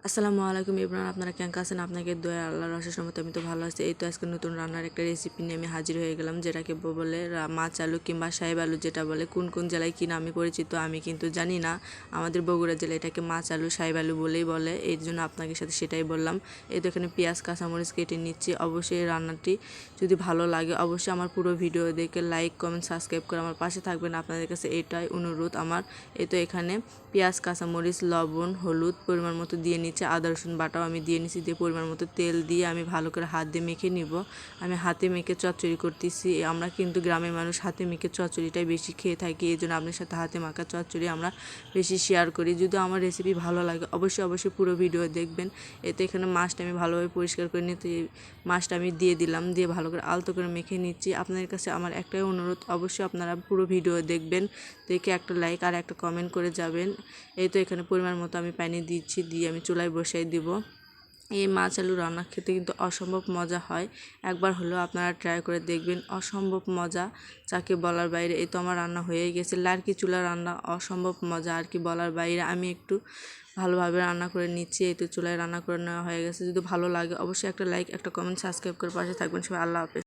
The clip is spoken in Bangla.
আসসালামু আলাইকুম ইবরান, আপনারা কেমন আছেন? আপনাকে দোয়া আল্লাহর অশেষ রহমতে আমি তো ভালো আছি। এই তো আজকে নতুন রান্নার একটা রেসিপি নিয়ে আমি হাজির হয়ে গেলাম, যেটাকে বলে মাছ আলু কিংবা সাহেব আলু, যেটা বলে কোন কোন জেলায় কী নামে পরিচিত আমি কিন্তু জানি না। আমাদের বগুড়া জেলায় এটাকে মাছ আলু সাহেব আলু বলেই বলে, এই জন্য আপনাদের সাথে সেটাই বললাম। এই তো এখানে পেঁয়াজ কাঁচামরিচ কেটে নিচ্ছি। অবশ্যই এই রান্নাটি যদি ভালো লাগে অবশ্যই আমার পুরো ভিডিও দেখে লাইক কমেন্ট সাবস্ক্রাইব করে আমার পাশে থাকবেন, আপনাদের কাছে এটাই অনুরোধ আমার। এই তো এখানে পেঁয়াজ কাঁচামরিচ লবণ হলুদ পরিমাণ মতো দিয়ে নিচ্ছি, আদা রসুন বাটাও আমি দিয়ে নিচ্ছি, দিয়ে পরিমাণ মতো তেল দিয়ে আমি ভালো করে হাত দিয়ে মেখে নিব। আমি হাতে মেখে চচ্চড়ি করতেছি। আমরা কিন্তু গ্রামের মানুষ হাতে মেখে চচ্চড়িটাই বেশি খেয়ে থাকি, এই জন্য আপনার সাথে হাতে মাখা চচ্চড়ি আমরা বেশি শেয়ার করি। যদি আমার রেসিপি ভালো লাগে অবশ্যই পুরো ভিডিও দেখবেন। এতে এখানে মাছটা আমি ভালোভাবে পরিষ্কার করে নিতে মাছটা আমি দিয়ে দিলাম, দিয়ে ভালো করে আলতো করে মেখে নিচ্ছি। আপনাদের কাছে আমার একটাই অনুরোধ, অবশ্যই আপনারা পুরো ভিডিও দেখবেন, দেখে একটা লাইক আর একটা কমেন্ট করে যাবেন। এই তো এখানে পরিমাণ মতো আমি পানি দিচ্ছি, দিয়ে আমি চুলায় বসাই দিব। এই মাছ আলু রান্না খেতে কিন্তু অসম্ভব মজা হয়, একবার হলেও আপনারা ট্রাই করে দেখবেন। অসম্ভব মজা যাকে বলার বাইরে। এই তো আমার রান্না হয়েই গেছে, লার্কি চুলা রান্না অসম্ভব মজা আর কি বলার বাইরে। আমি একটু ভালোভাবে রান্না করে নিচ্ছি। এই তো চুলায় রান্না করে নেওয়া হয়ে গেছে। যদি ভালো লাগে অবশ্যই একটা লাইক একটা কমেন্ট সাবস্ক্রাইব করে পাশে থাকবেন। সবাই আল্লাহ হাফেজ।